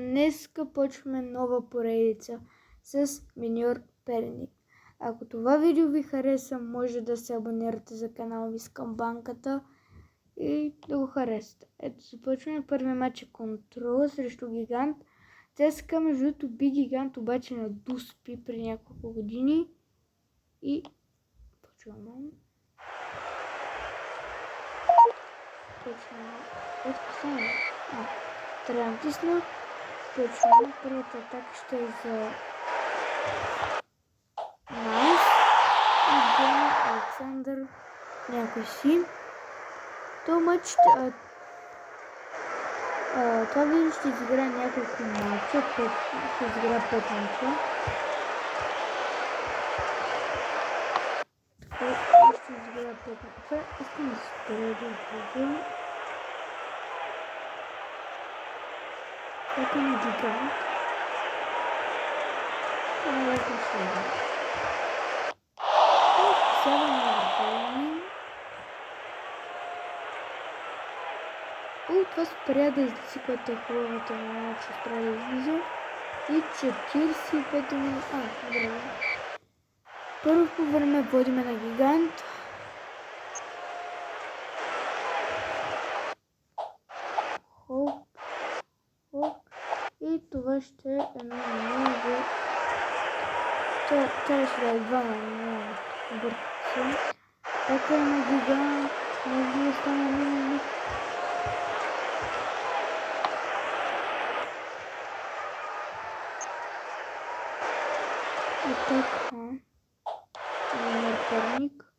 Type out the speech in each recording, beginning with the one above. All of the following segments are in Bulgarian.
днеска почваме нова поредица с Миньор Перник. Ако това видео ви хареса, може да се абонирате за канала ми с камбанката и да го харесате. Ето, започваме. Първият матч е Контрола срещу Гигант. ЦСКА, между другото, би Гигант обаче на Дуспи при няколко години. И почваме. Почваме. Трябва да натисна. Почваме. Първата атака ще е за Найс и Гена Александър някой си. Това матч това видео ще изигра няколко матча, ще изигра 5 матча. Ще изигра 5 матча. Искам да се споря да изглежда. Така на Гигант. Това е лесно ще изигра. Сега на Въртални. Това спря да излизи, което е хубавата минута, че спря да излиза. И 45 минути. Добре. Първо по време водиме на Гигант. Хоп. И това ще е едно много... Това ще да е 2 на 0. Бъркам. Така е на Гигант. Може да стане много. Така. Миньор Перник.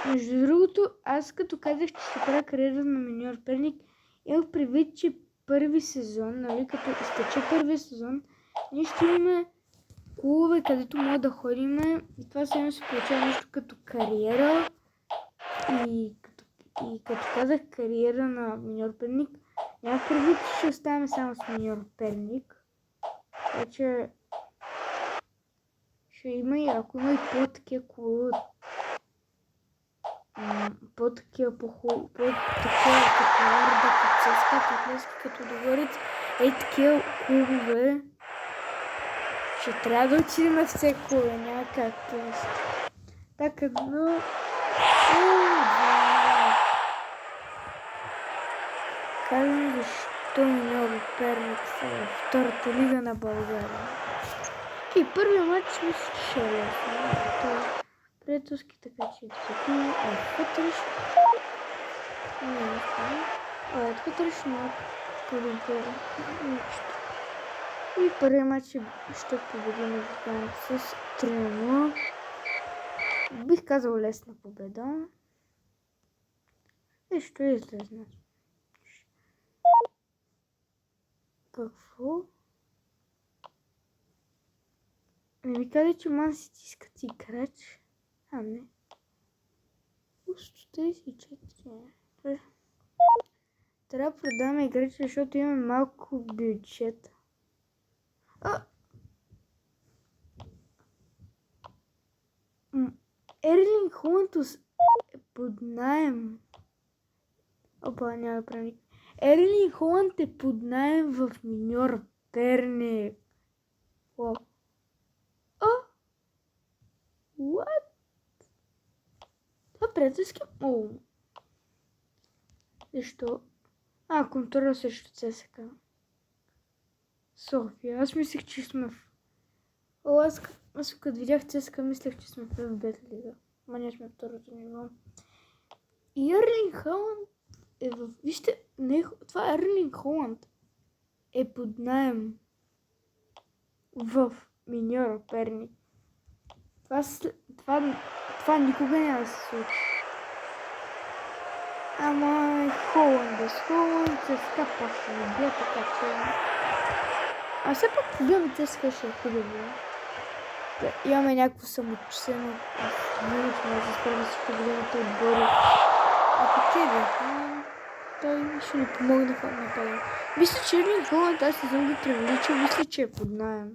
Между другото, аз като казах, че ще правя кариера на Миньор Перник, имах предвид, че първи сезон, нали, като изтече първия сезон, ние ще имаме клубове, където може да ходим и това сега се получава нещо като кариера. И като казах кариера на Миньор Перник, нямах предвид, че ще оставаме само с Миньор Перник. Вече ще има и ако има и по-такива клубове, по-такива популярни като ЦСКА, като Догорец, такива клубове, ще трябва да отидем в всеки клубове, няма как просто. Така, но... Казвам защо Миньор Перник са във втората лига на България. И първият матч мисля, че ще е лесно. Това е приятелски, така че дисциплина. Вътрешно. Вътрешно по-добре. И първият матч ще победим Гигант с 3-0. Бих казал лесна победа. И ще излезна. Какво? Не ми каза, че Ман Сити искат играч. Не. Пусто 34. Трябва да продаваме играчи, защото имаме малко бюджет. Ерлинг Холанд е под наем. Опа, няма да правим. Ерлинг Холанд е под наем в Миньор Перник. What? Това приятелски? Защо? Контрола срещу ЦСКА. София. Аз мислех, че сме в... Аз като видях ЦСКА, мислех, че сме в Бет лига. Ма ние сме второто ниво. И Ерлинг Холанд е в... Вижте, това Ерлинг Холанд е под наем в Миньор Перник. Това никога няма да се случи. Ама Холанд без Холанд, ЦСКА пак ще не бия, така че... Все пак побиваме ЦСКА ще е хубаво. Имаме някакво самочисено минути, може да справим всичко големите отбори. Ако те бяха, той ще ни помогне да нападем. Мисля, че Ерлинг Холанд тази сезон ги привлича, мисля, че е под наем.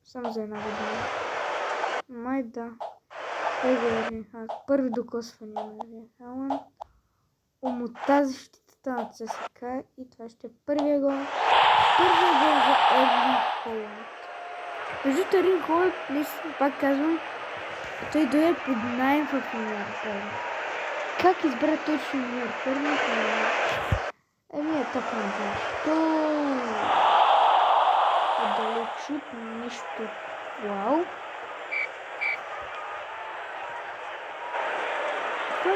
Само за една година. Май да. Първи докосване на Ерлинг Холанд. Омота защитата на ЦСКА и това ще е първия гол. първия гол за Ерлинг Холанд. Между Ерлинг Холанд, наистина, пак казвам, той дойде под найем в Нью-Йорк Перник. Как избра точно Нью-Йорк Перник? Еми е тъпно защо? Отдалеч от нищо. Вау! Това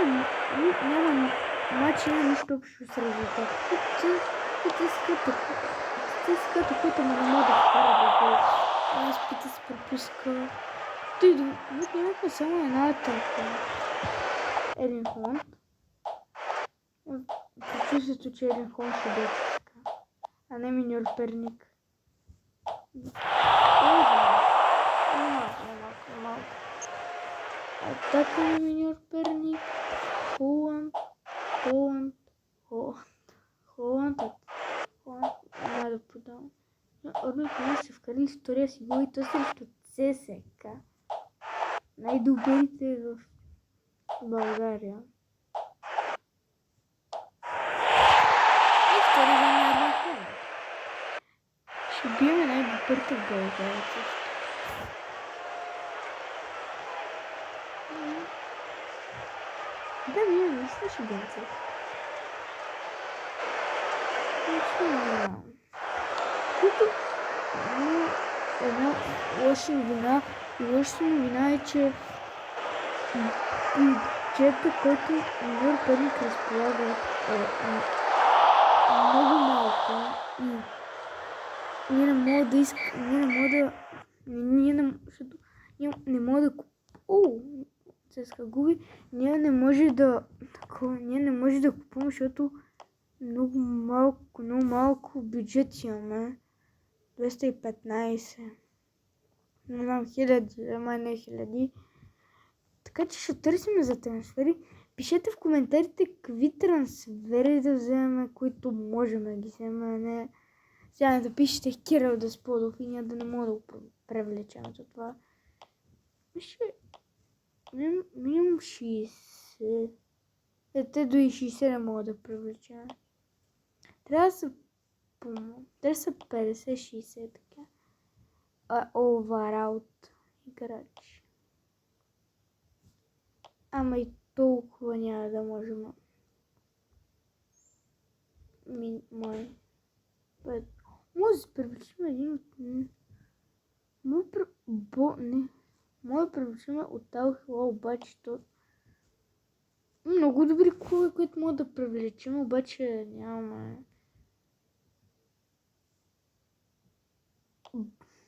няма матч, няма нищо общо с резултат. Статистиката, която ме не мога да вкара да гол. Аз пъти се пропуска. Той нямахме само една атака. Ерлинг Холанд. Чувството, че Ерлинг Холанд ще бъде така. А не Нью-Йорк Перник. Малко. Атака на Нью-Йорк Перник. Холанд. Няма да подавам. Ерлинг Холанд се вкарали история си гол и то срещу ЦСКА. Най-добрите в България. И втори за Ерлинг Холанд. Ще биеме най-добрите в България също. Да, ние наистина ще бием също. Нищо не знам. Тук една лоша новина. И лошата новина е, че бюджета, който Нью-Йорк Перник разполага, е много малко и ние не мога да ЦСКА губи, ние не може да купуваме, защото много малко бюджет имаме. 215. Не знам, хиляди, ама не хиляди. Така че ще търсим за трансфери. Пишете в коментарите какви трансфери да вземем, които можем да ги вземем. Не. Сега да пишете Кирил Десподов и ние да не мога да го привлечем за това. Минимум 60. Те до и 60 не мога да привлечем. Трябва да са 50-60 така. Овараут играч. Ама и толкова няма да можем. Може да се привлечем един от... Може да привлечем от Алхила, обаче то... Много добри клубове, които могат да привлечем, обаче нямаме.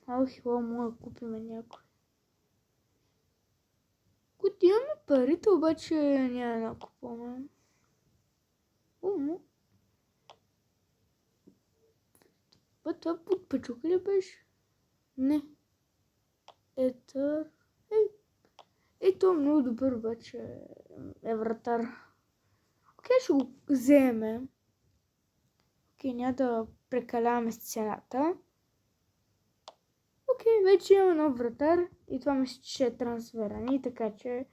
Алхила може да купим някой. Които имаме парите, обаче няма да купуваме. Това под Пачука ли беше? Не. Етър. Това е много добър, обаче е вратар. Окей, ще го вземем. Окей, няма да прекаляваме с цената. Окей, вече имаме нов вратар и това мисля, че ще е трансферани, така че...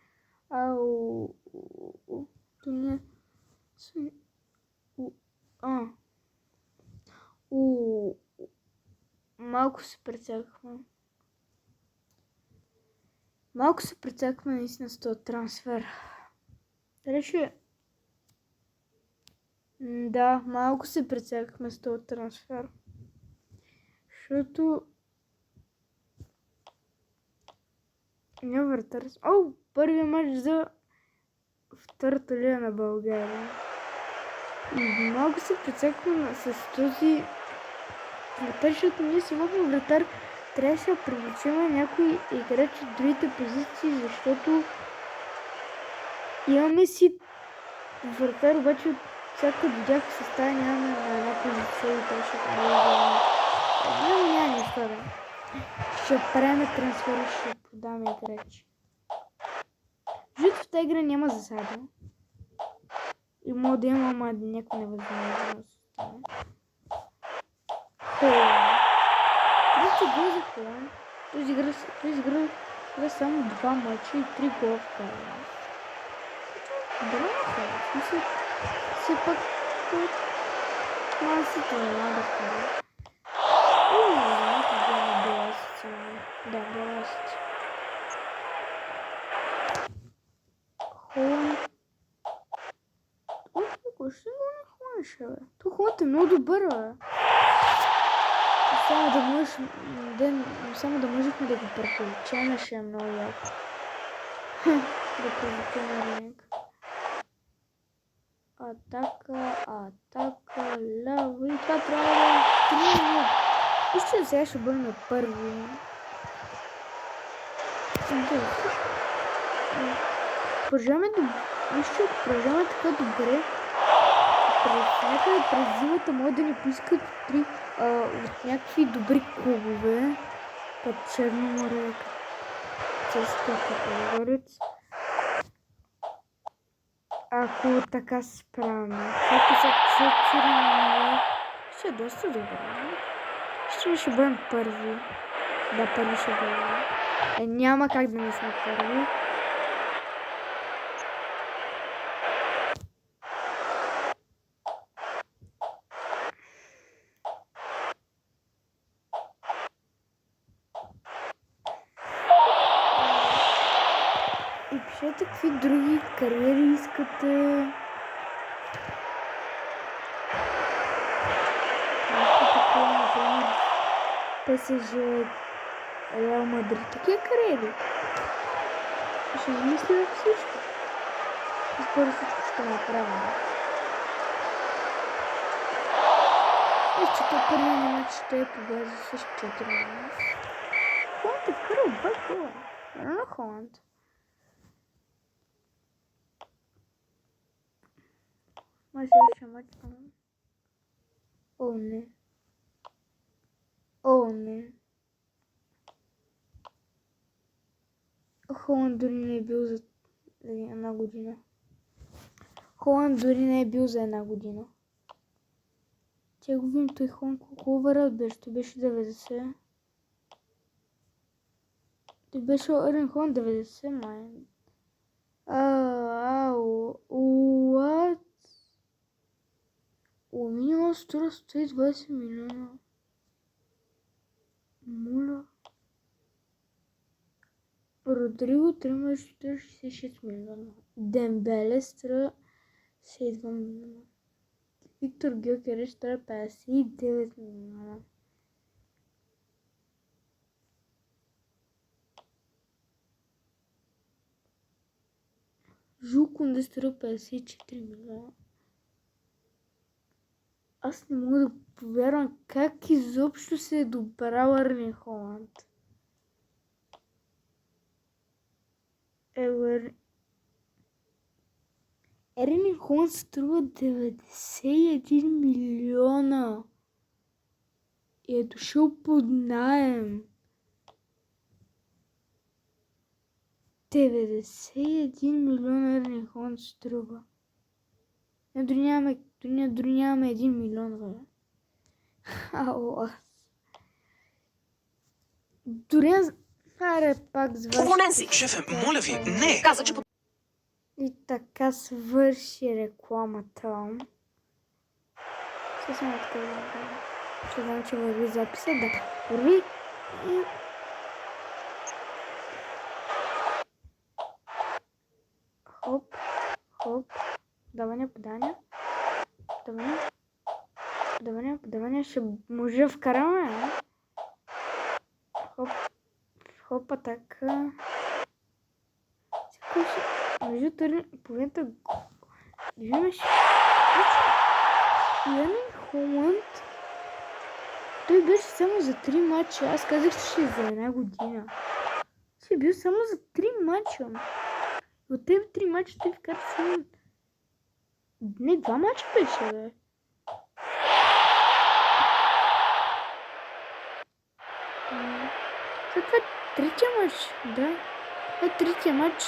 Малко се прецакахме. Наистина с този трансфер. Реши. Да, малко се прецакахме с този трансфер. Защото... Няма вратар. Първият мач за втората лига на България. И малко се прецакваме с този вратар, защото ние си имахме вратар. Трябваше да привлечем някой играч от другите позиции, защото имаме си вратар, обаче от всяка додяка състава нямаме на една позиция и трябваше да няма нищо. Ще правим трансфери, ще продаме играчи. Жито в тази игра няма засада. И мога да има, ама някаква невъзможност. Трите гол за Холанд. Този игра само 2 мача и 3 гола вкара. Браво, Холанд. Смисъл, все пак малците няма да вкара. добър, бе. Само да можехме да го преколичаме, ще е много яко. Да привлечем ринг. Атака, ляво и това трябва да е 3 минути. Истина сега ще бъде на първи. Продължаваме така добре. Някъде през зимата може да ни поискат от някакви добри клубове. Като Черно море, Цеска, Каталогорец. Ако така се справяме. Както са 4-0, ще е доста добре. Ще бъдем първи. Да, първи ще бъдем. Няма как да не сме първи. И пишете какви други кариери искате. Например, ПСЖ, Реал Мадрид, такива кариери. Ще измисля всичко. И скоро всичко ще направим. Че първият матч ще е победа с 4-0. Холанд е вкарал 2 гола. На Холанд. Май следващия матч. О, не. Холанд дори не е бил за една година. Тя го видим, той Холанд колко оверал беше? Той беше 90. Той беше Ерен Холанд 90, май. What? Минимал струва 120 милиона. Моля. Родриго трябва 66 милиона. Дембеле струва 62 милиона. Виктор Гьокереш струва 59 милиона. Жул Кунде струва 54 милиона. Аз не мога да повярвам как изобщо се е добрал Ерен Холанд. Ерен Холанд струва 91 милиона. И е дошъл под наем. 91 милиона Ерен Холанд струва. Дори нямаме 1 милион, бе. Дори аре пак Ненси, шефе, моля ви, не! Каза, че... И така свърши рекламата. Съвсем така да направим. Ще знам, че върви записа. Да, върви. И... Хоп. Подаване. Ще може да вкараме. Хоп, атака. Между половината имаше Ерен Холанд. Той беше само за 3 мача. Аз казах, че ще е за една година. Той бил само за 3 мача. От тези 3 мача той вкара само... Не, 2 мача беше, бе. Това е третия матч, да. Това е третия матч.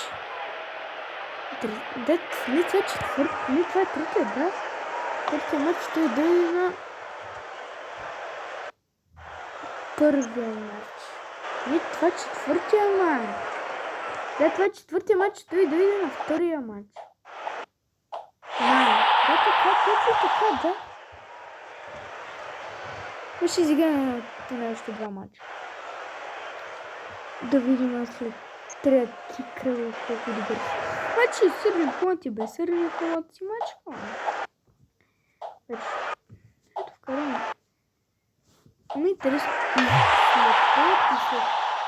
Да, не, това е четвърти. Не, това е третия, да. Третия матч той дойде на първия матч. Не, това е четвъртия матч. Да, това е четвъртия матч, той дойде на втория матч. Да, така, да. Ще изиграме на още 2 матча. Да видим след 3 кръга колко добър. Значи Ерен Холанд и без Ерен Холанд си мачка. Ето Първо, ме интересно и след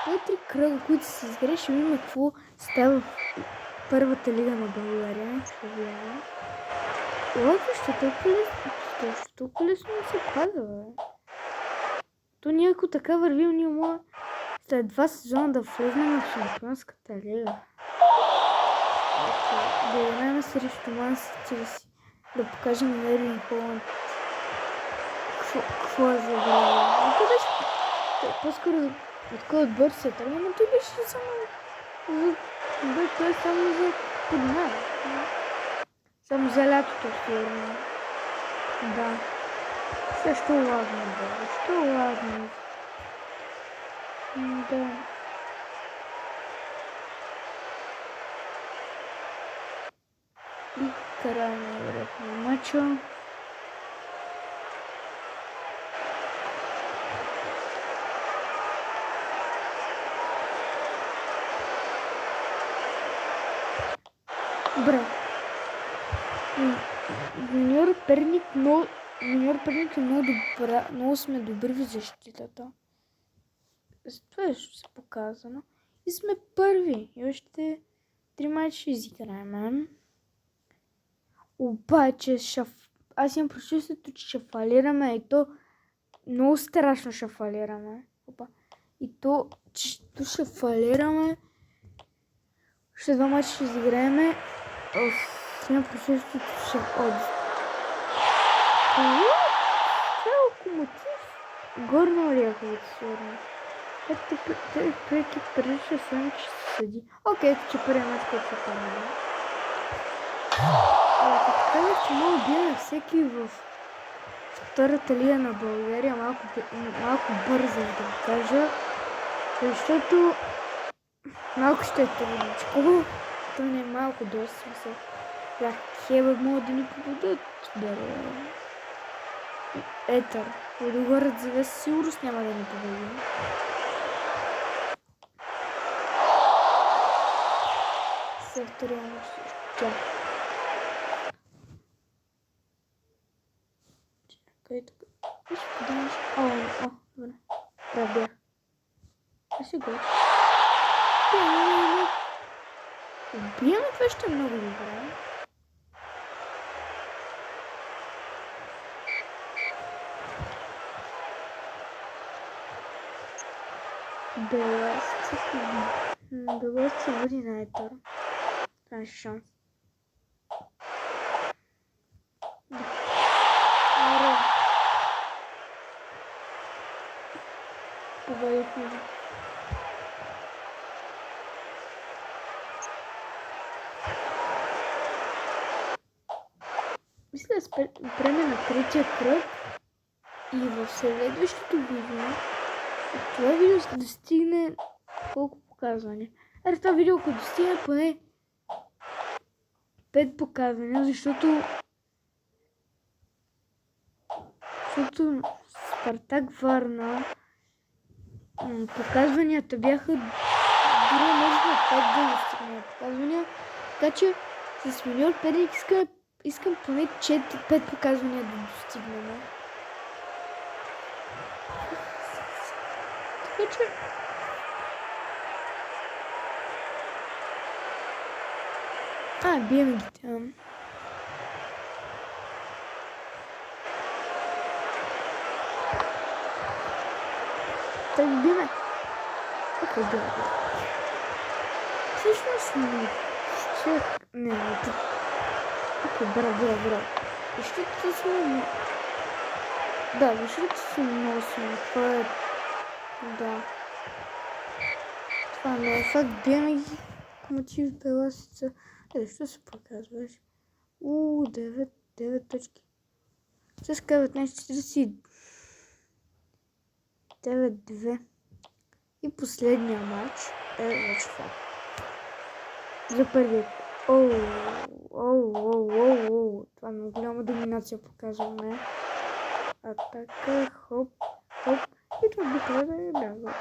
тези 3 кръга, които се изгреш, ще видим какво става в първата лига на България. Ще видим. Защо толкова лесно не се пада, бе? То ние ако така вървим, ние мога след 2 сезона да влезнем в Шампионската лига. Да играем срещу Ман Сити, да покажем на Ерлинг Холанд какво е за игра. Той беше по-скоро от кой отбор се тръгна, но той беше само за... той е само за подмер. Само за лятото, сигурно. Да. Също ладно, бе. Що ладно. Да. И край на матча. Добре. Юниор Перник е много добра, много сме добри в защитата. Това е се показано. И сме първи. И още 3 мача ще изиграем. Обаче аз имам прочувствието, че ще фалираме и то много страшно ще фалираме. И то ще фалираме. Още 2 мача ще изиграем. Имам прочувствието, че ще отиде. Това е Локомотив. Горна Оряховица, сигурно. Те преки прилича съм, че се съди. Окей, ето че първият мач, който се памени. Като казах, че мога да бием всеки в втората лига на България, малко бързо да го кажа, защото малко ще е трудничко. То не е малко доста смисъл. Хеба могат да ни победят. Етър. Лудогорец за сигурност няма да ни победи. За втория мач също. Чакай тук. Виж къде нещо. Добре. Прав бях. Си го. Убиеме, това ще е много добре. Белост се води на Етър. Това е шанс. Добре. Победихме. Мисля да спреме на третия кръг и в следващото видео това видео ще достигне колко показвания. Това видео ако достигне поне 5 показвания, защото Спартак Варна показванията бяха дори може да 5 да достигне показвания, така че с Юниор Перник искам поне 5 показвания да достигнем. Така че... бием ги там. Так биме. Окей, биме. Всъщност не. Окей, браво. Защото сме... Да, защото сме много силни. Това е... Да. Това не е факт. Биеме ги. Локомотив Беласица. Защо се показваш? 9 точки. С 19:49-2. И последния матч е вече факт. За първият. Това много голяма доминация показваме. Атака, хоп. И това би трябва да е бягал.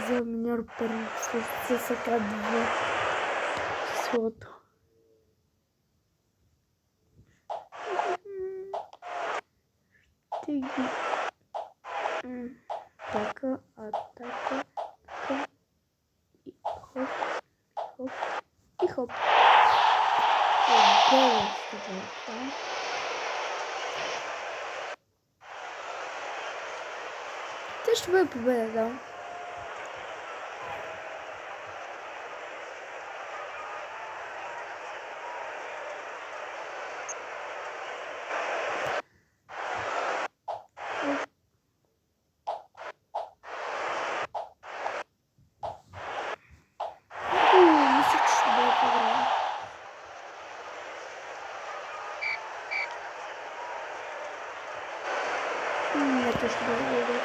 За Юниор Перник с СК 2 числото. ги... Така, атака, така. И хоп, хоп, и хоп. Отделя ще бъде това. Това ще бъде победа, да. Мисля, че ще бъде по-добре. Не, това ще бъде по-добре.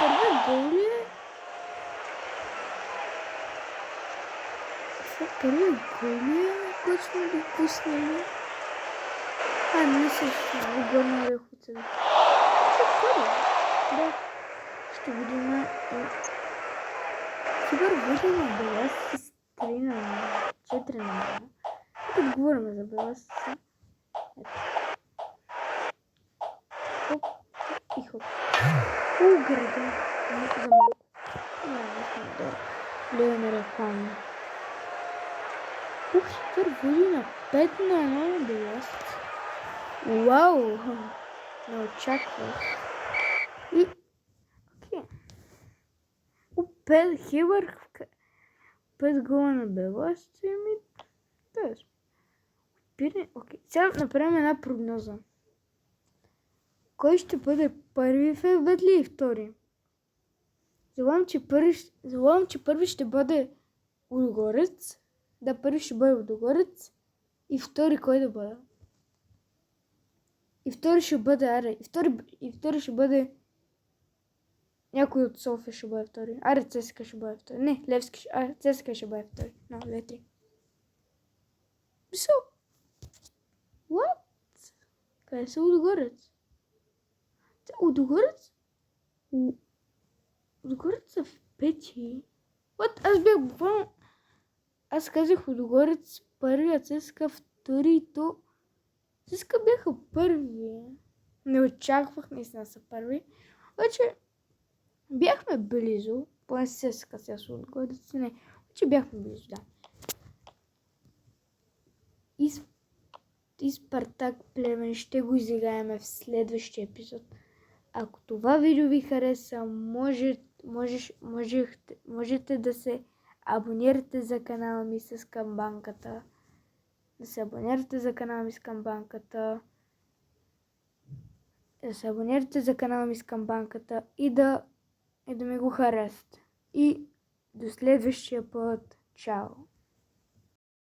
Първият гол ли е? Това първият гол ли е, който сме допуснали? Не се отгорна рехуца. Че втори? Да. Ще видим. Супер видим на Белас с 3 на 4 на 1. Като говорим за Белас. Хоп и хоп. Града. За малко. Не сме да гледаме реклама. Супер видим на 5 на 1 на Белас. Вау! Не очаквах. И... Окей. Хибър 5 гола на Белас. Тоест. Окей. Сега направим една прогноза. Кой ще бъде първи в ФБ и втори? Залагам, че първи ще бъде Лудогорец. Да, първи ще бъде Лудогорец. И втори кой да бъде? И втори ще бъде, и втори ще бъде някой от София ще бъде втори. ЦСКА ще бъде втори. Не, Левски, ЦСКА ще бъде втори. No, Летри. So, what? Къде са Лудогорец? Лудогорец? Лудогорец са в пети. What? Аз бях буквално... Аз казах Лудогорец първи, а ЦСКА втори и то... ЦСКА бяха първи. Не очаквах наистина са първи. Обаче бяхме близо. Поне ЦСКА сега са Лудогорец. Не, обаче бяхме близо, да. И Спартак Плевен ще го изиграем в следващия епизод. Ако това видео ви хареса, можете да се абонирате за канала ми с камбанката. Да се абонирате за канала ми с камбанката. И да ми го харесате. И до следващия път. Чао!